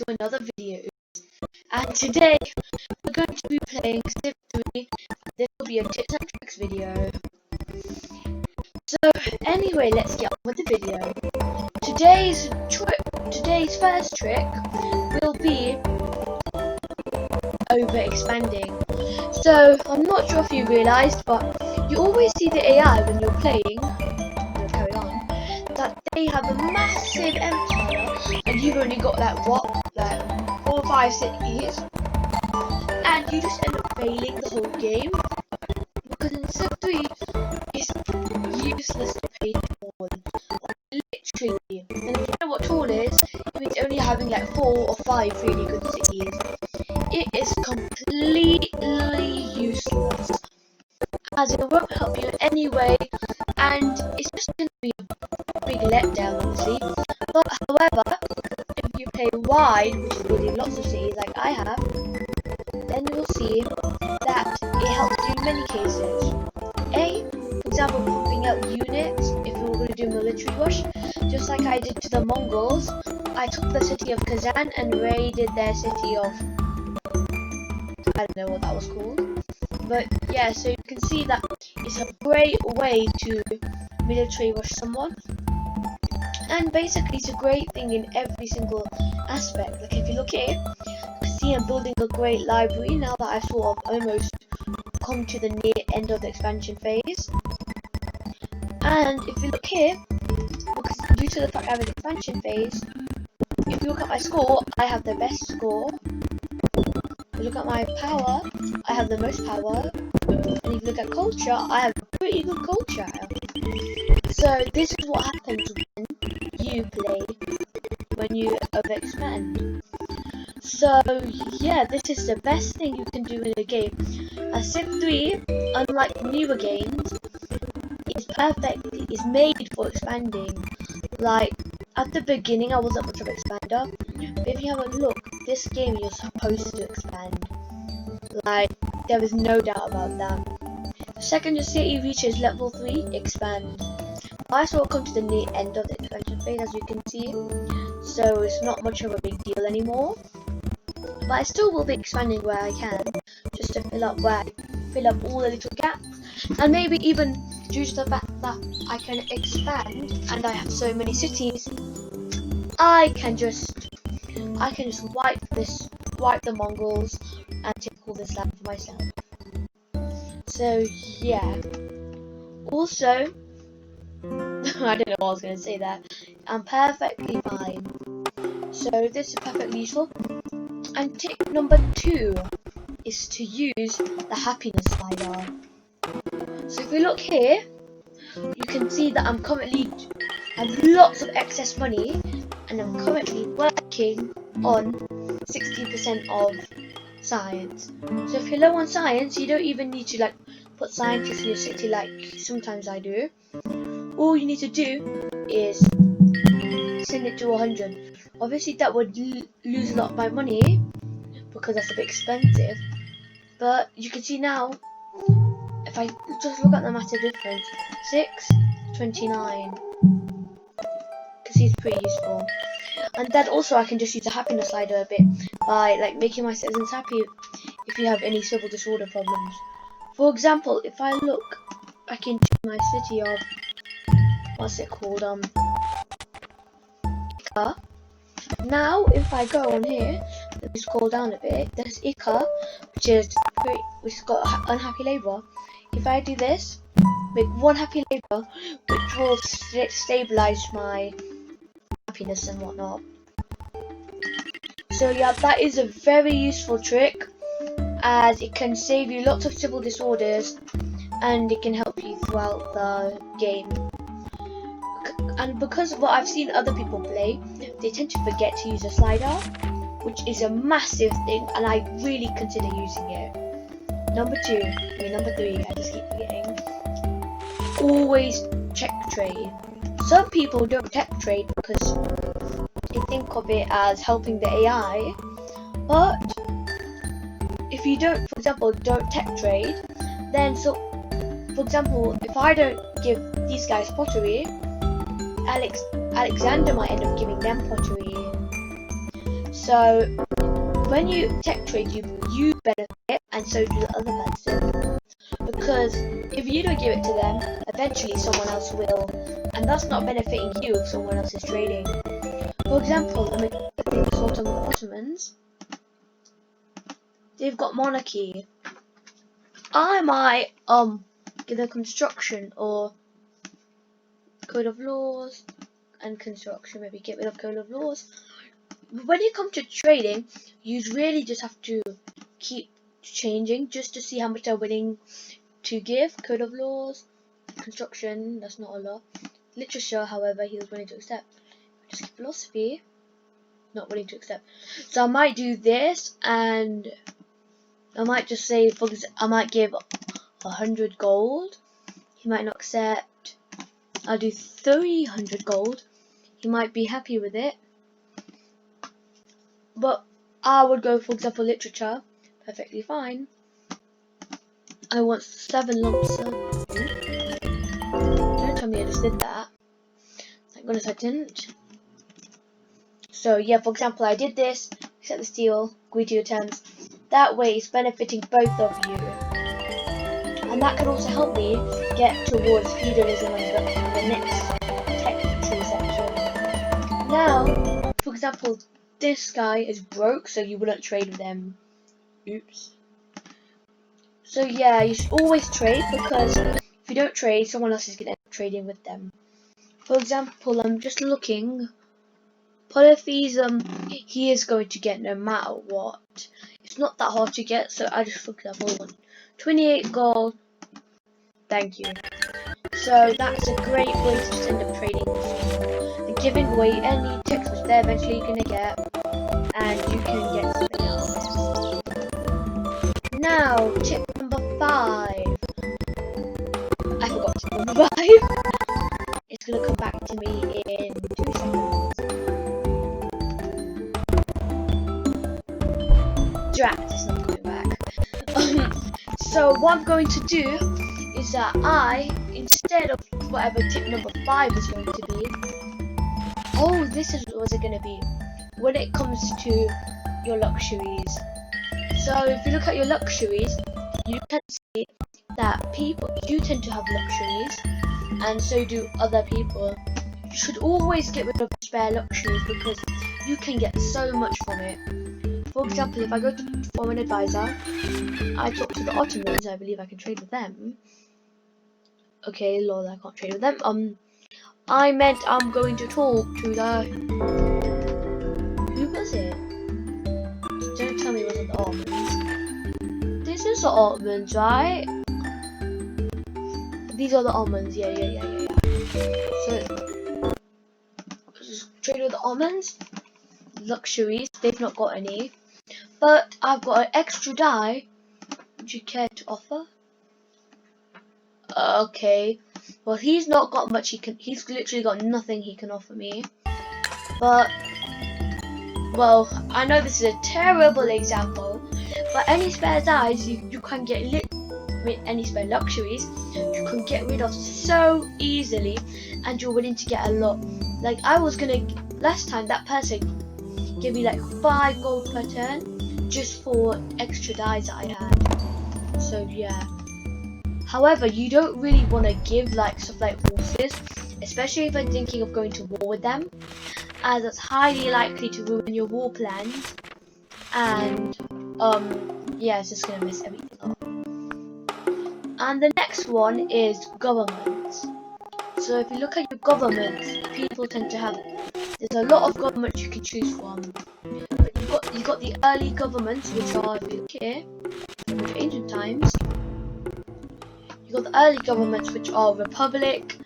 to another video, and today we're going to be playing Civ 3. This will be a tips and tricks video. So anyway, let's get on with the video. Today's first trick will be over expanding. So I'm not sure if you realised, but you always see the AI when you're playing. Carry on. That they have a massive empire, and you've only got like 4 or 5 cities, and you just end up failing the whole game because in Civ 3 it's useless to pay tall. Literally, and if you know what tall is, it means only having like 4 or 5 really good cities. It is completely useless, as it won't help you anyway, and it's just going to be a big letdown, honestly. But however, if you play wide, which is building lots of cities like I have, then you will see that it helps you in many cases. For example, pumping out units if you were going to do military rush, just like I did to the Mongols. I took the city of Kazan and raided their city of, I don't know what that was called. But yeah, so you can see that it's a great way to military rush someone. And basically it's a great thing in every single aspect. Like if you look here, you can see I'm building a great library now that I've sort of almost come to the near end of the expansion phase. And if you look here, because due to the fact I have an expansion phase, if you look at my score, I have the best score. If you look at my power, I have the most power. And if you look at culture, I have a pretty good culture. So this is what happens when you play, when you overexpand. So yeah, this is the best thing you can do in a game. Civ 3, unlike newer games, is perfect. It's made for expanding. Like at the beginning, I wasn't much of an expander. But if you have a look, this game you're supposed to expand. Like there is no doubt about that. The second your city reaches level 3, expand. I sort of come to the near end of the expansion phase, as you can see, so it's not much of a big deal anymore. But I still will be expanding where I can, just to fill up all the little gaps, and maybe even due to the fact that I can expand and I have so many cities, I can just wipe the Mongols and take all this land for myself. So yeah. Also, I don't know what I was going to say there. I'm perfectly fine. So this is perfectly useful. And tip number 2 is to use the happiness slider. So if we look here, you can see that I have lots of excess money, and I'm currently working on 60% of science. So if you're low on science, you don't even need to like put scientists in your city like sometimes I do. All you need to do is send it to 100. Obviously that would lose a lot of my money because that's a bit expensive, but you can see now, if I just look at the massive difference, 629, you can see it's pretty useful. And then also I can just use the happiness slider a bit by like making my citizens happy if you have any civil disorder problems. For example, if I look back into my city of, what's it called, Ika. Now if I go on here, let me scroll down a bit, there's Ika, which has got unhappy labour. If I do this, make 1 happy labour, which will stabilise my happiness and whatnot. So yeah, that is a very useful trick, as it can save you lots of civil disorders and it can help you throughout the game. And because of what I've seen other people play, they tend to forget to use a slider, which is a massive thing, and I really consider using it. Number 3, I just keep forgetting. Always check trade. Some people don't tech trade because they think of it as helping the AI, but if you don't, for example, don't tech trade, then for example, if I don't give these guys pottery, Alexander might end up giving them pottery. So when you tech trade, you benefit, and so do the other person. Because if you don't give it to them, eventually someone else will, and that's not benefiting you if someone else is trading. For example, let me sort on the Ottomans. They've got monarchy. I might give them construction or code of laws and construction. Maybe get rid of code of laws. When you come to trading, you really just have to keep changing just to see how much they're willing to give. Code of laws, construction, that's not a lot. Literature, however, he was willing to accept. Just philosophy, not willing to accept. So I might do this, and I might just say, I might give 100 gold. He might not accept. I'll do 300 gold. He might be happy with it. But I would go, for example, literature. Perfectly fine. I want 7 lumps. Don't tell me I just did that. Thank goodness I didn't. So yeah, for example, I did this, accept the deal, agree to your terms. That way it's benefiting both of you. And that can also help me get towards feudalism and the next tech tree section. Now, for example, this guy is broke, so you wouldn't trade with them. Oops. So yeah, you should always trade, because if you don't trade, someone else is going to end up trading with them. For example, I'm just looking. Polytheism, he is going to get no matter what. It's not that hard to get, so I just looked up all 28 gold. Thank you. So that's a great way to just end up trading and giving away any text which they're eventually going to get, and you can get something out of it. Now, tip number 5. I forgot tip number 5. It's going to come back to me in 2 seconds. Drat, it's not coming back. So what I'm going to do is that instead of whatever tip number 5 is going to be, this is what it's going to be when it comes to your luxuries. So if you look at your luxuries, you can see that you tend to have luxuries, and so do other people. You should always get rid of spare luxuries, because you can get so much from it. For example, if I go to form an advisor, I talk to the Ottomans, I believe I can trade with them. Okay, lol, I can't trade with them. I meant I'm going to talk to the... Who was it? Don't tell me it wasn't the Ottomans. This is the Ottomans, right? These are the Ottomans, yeah. So, just trade with the Ottomans. Luxuries, they've not got any. But I've got an extra die. Would you care to offer? Okay. Well, he's not got much. He's literally got nothing he can offer me. But, well, I know this is a terrible example. But any spare dies, you can get any spare luxuries, you can get rid of so easily, and you're willing to get a lot. Like last time that person gave me like 5 gold per turn just for extra dies that I had. So yeah. However, you don't really want to give like stuff like horses, especially if I'm thinking of going to war with them, as it's highly likely to ruin your war plans, and yeah, it's just gonna mess everything up. And the next one is governments. So if you look at your governments, people tend to have, there's a lot of governments you can choose from. But you've got the early governments, which are, if you look here, which are ancient times. You've got the early governments, which are republic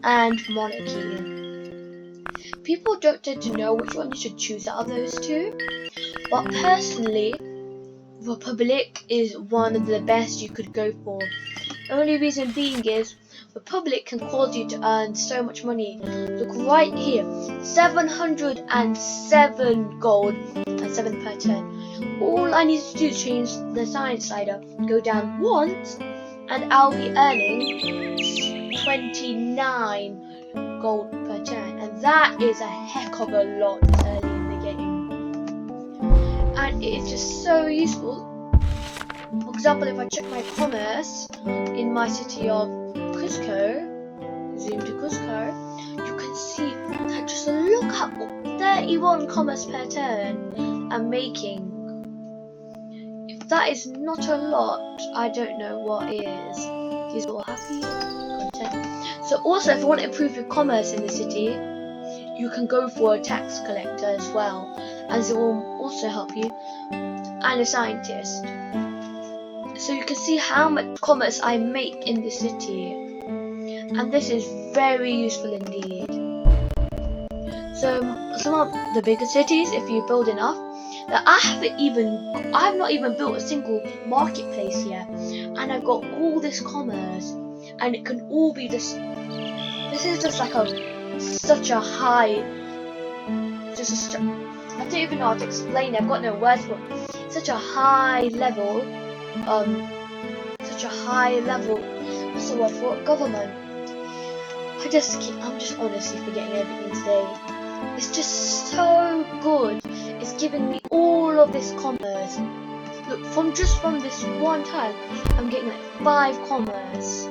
and monarchy. People don't tend to know which one you should choose out of those two, but personally, republic is one of the best you could go for. The only reason being is republic can cause you to earn so much money. Look right here, 707 gold and 7 per turn. All I need to do is change the science slider, go down once, and I'll be earning 29 gold per turn, and that is a heck of a lot early in the game. and it is just so useful. For example, if I check my commerce in my city of Cusco, zoom to Cusco, you can see that just look at 31 commerce per turn I'm making. If that is not a lot, I don't know what is. These are all happy content. So also, if you want to improve your commerce in the city, you can go for a tax collector as well, as it will also help you, and a scientist. So you can see how much commerce I make in the city, and this is very useful indeed. So some of the bigger cities, if you build enough, that I have not even built a single marketplace yet, and I've got all this commerce, and it can all be this is just like such a high, I don't even know how to explain it, I've got no words for it. Such a high level, what's the word for it? Government. I'm just honestly forgetting everything today. It's just so good. It's giving me all of this commerce. Look, from this one tile, I'm getting like 5 commerce.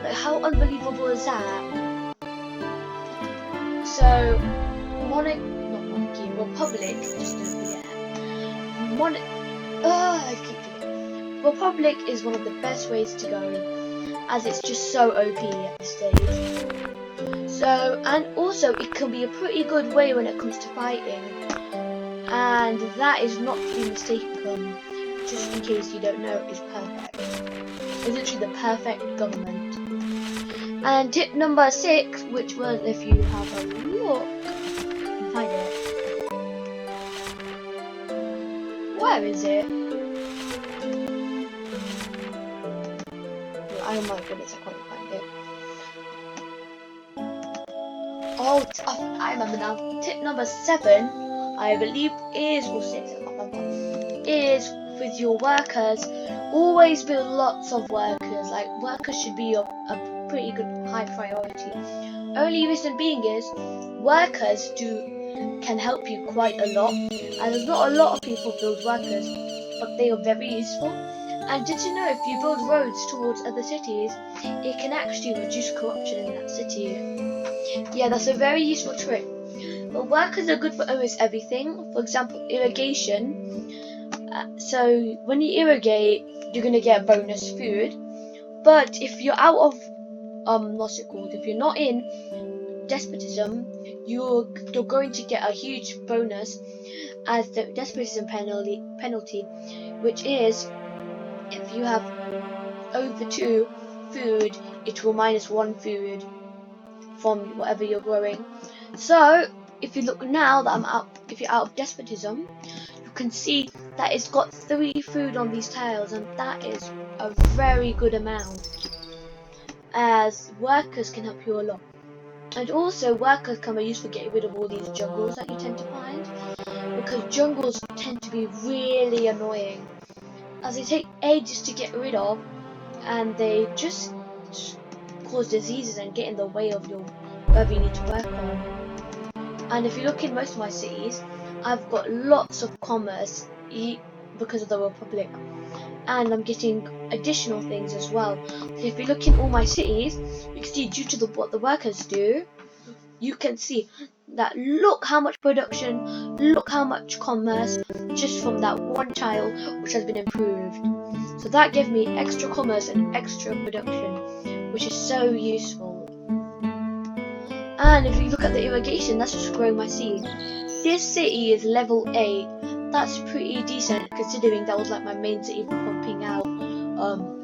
Like, how unbelievable is that? So, Republic, just don't forget. Republic is one of the best ways to go, as it's just so OP at this stage. So, and also it can be a pretty good way when it comes to fighting, and that is not to be mistaken. Just in case you don't know, it's perfect. It's literally the perfect government. And tip number 6, which was, if you have a look, you can find it. Where is it? Oh my goodness, I can't find it. Oh, I remember now. Tip number 7, I believe, is, or 6, I can't remember, is with your workers. Always build lots of workers. Like, workers should be a pretty good high priority. Only reason being is workers can help you quite a lot, and there's not a lot of people build workers, but they are very useful. And did you know if you build roads towards other cities, it can actually reduce corruption in that city? Yeah, that's a very useful trick. But workers are good for almost everything. For example, irrigation. So when you irrigate, you're gonna get bonus food. But if you're out of what's it called? If you're not in despotism, you're going to get a huge bonus as the despotism penalty, which is if you have over 2 food, it will minus 1 food from whatever you're growing. So if you look now that if you're out of despotism, you can see that it's got 3 food on these tiles, and that is a very good amount, as workers can help you a lot. And also workers can be used for getting rid of all these jungles that you tend to find, because jungles tend to be really annoying, as they take ages to get rid of, and they just cause diseases and get in the way of whatever you need to work on. And if you look in most of my cities, I've got lots of commerce because of the Republic, and I'm getting additional things as well. So if you look in all my cities, you can see due to what the workers do, you can see that look how much production, look how much commerce, just from that one tile which has been improved. So that gave me extra commerce and extra production, which is so useful. And if you look at the irrigation, that's just growing my seed. This city is level 8. That's pretty decent considering that was like my main city for pumping out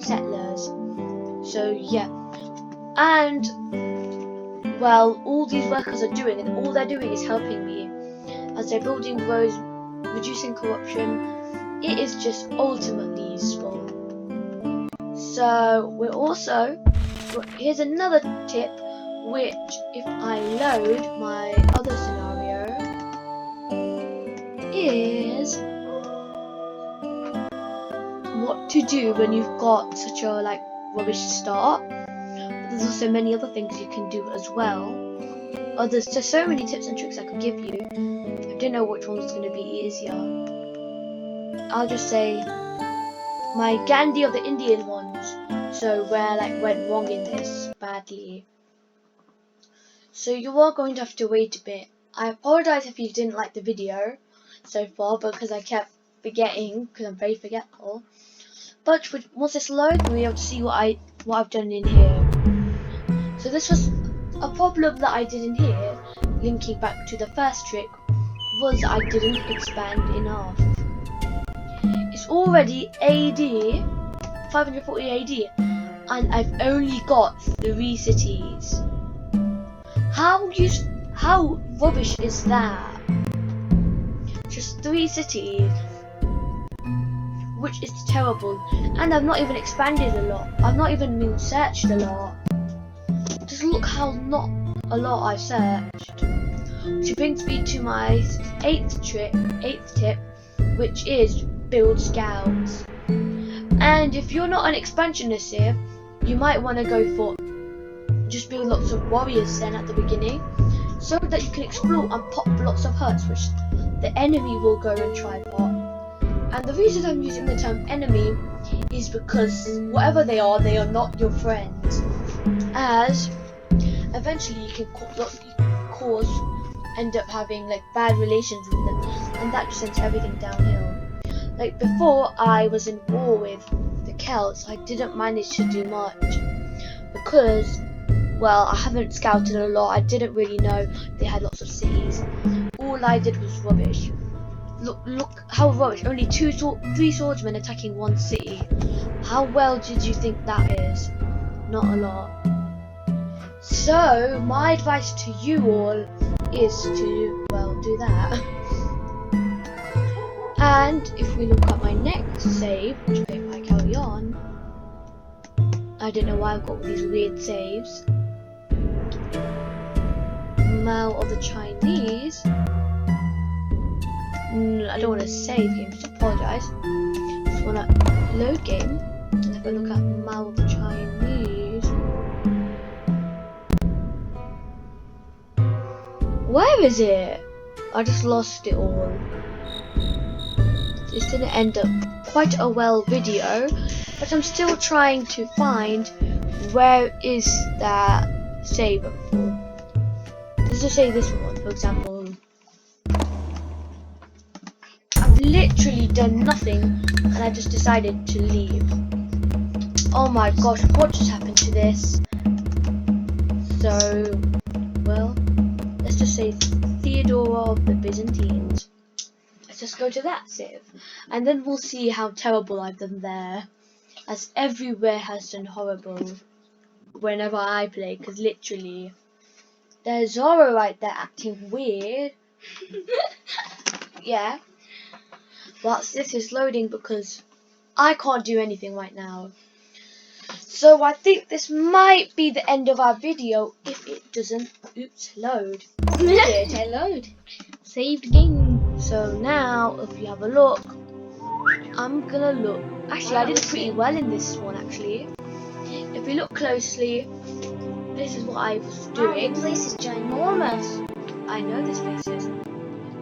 settlers. So yeah, and well, all these workers are doing, and all they're doing is helping me as they're building roads, reducing corruption. It is just ultimately useful. So here's another tip, which if I load my other scenario, is what to do when you've got such a rubbish start. But there's also many other things you can do as well. There's just so many tips and tricks I could give you. I don't know which one's going to be easier. I'll just say my Gandhi of the Indian ones. So where like went wrong in this badly. So you are going to have to wait a bit. I apologize if you didn't like the video so far because I kept forgetting because I'm very forgetful. But once it's loaded, we'll be able to see what I've done in here. So this was a problem that I did in here, linking back to the first trick, was I didn't expand enough. It's already AD, 540 AD, and I've only got 3 cities. How rubbish is that? Just 3 cities, which is terrible, and I've not even expanded a lot. I've not even been searched a lot. Just look how not a lot I've searched. Which brings me to my 8th tip, which is build scouts. And if you're not an expansionist here, you might want to go for just build lots of warriors then at the beginning, so that you can explore and pop lots of huts, which the enemy will go and try pop. And the reason I'm using the term enemy is because whatever they are not your friends, as eventually you can end up having like bad relations with them, and that just sends everything downhill. Like before I was in war with the Celts, I didn't manage to do much because, well, I haven't scouted a lot. I didn't really know they had lots of cities. All I did was rubbish. Look how rubbish. Only 3 swordsmen attacking 1 city. How well did you think that is? Not a lot. So my advice to you all is to, well, do that. And if we look at my next save, which if I carry on, I don't know why I've got all these weird saves. Mao of the Chinese. I don't want to save game, just apologise. Just want to load game. And if I look at Mao of the Chinese, where is it? I just lost it all. This didn't end up quite a well video, but I'm still trying to find where is that save for. Let's just say this one, for example. I've literally done nothing and I just decided to leave. Oh my gosh, what just happened to this? So, well, let's just say Theodora of the Byzantines. Let's just go to that save, and then we'll see how terrible I've done there, as everywhere has done horrible whenever I play, because literally there's Zora right there acting weird. Yeah, whilst this is loading because I can't do anything right now. So I think this might be the end of our video if it doesn't, load. It load. Saved game. So now, if you have a look, I'm gonna look. Actually, I did pretty well in this one. Actually, if you look closely, this is what I was doing. This place is ginormous. I know this place is.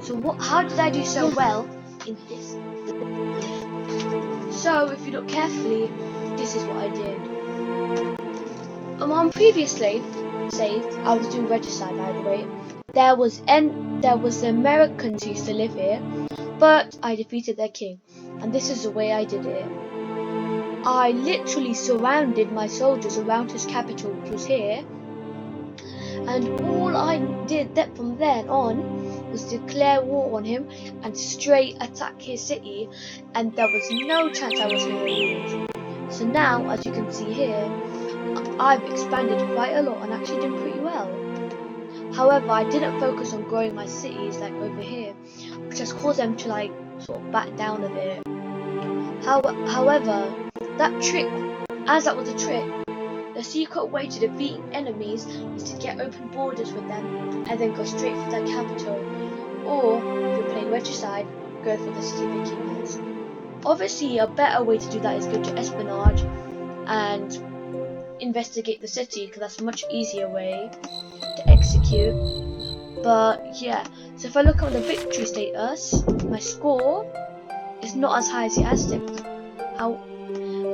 So what? How did I do so well in this? So if you look carefully, this is what I did. On previously saved, I was doing regicide, by the way. There was the Americans who used to live here, but I defeated their king, and this is the way I did it. I literally surrounded my soldiers around his capital, which was here, and all I did from then on was declare war on him and straight attack his city, and there was no chance I was going to lose. So now, as you can see here, I've expanded quite a lot and actually done pretty well. However, I didn't focus on growing my cities like over here, which has caused them to like sort of back down a bit. However, that trick, as that was a trick, the secret way to defeating enemies is to get open borders with them and then go straight for their capital. Or, if you're playing regicide, go for the city of beginners. Obviously, a better way to do that is go to espionage and investigate the city, because that's a much easier way to execute. But yeah, so if I look at the victory status, my score it's not as high as the Aztec.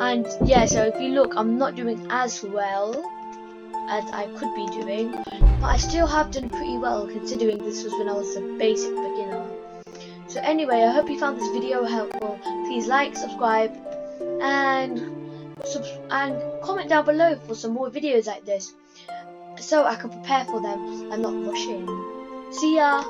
And yeah, so if you look, I'm not doing as well as I could be doing, but I still have done pretty well considering this was when I was a basic beginner. So anyway, I hope you found this video helpful. Please like, subscribe, and comment down below for some more videos like this, so I can prepare for them and not rush in. See ya!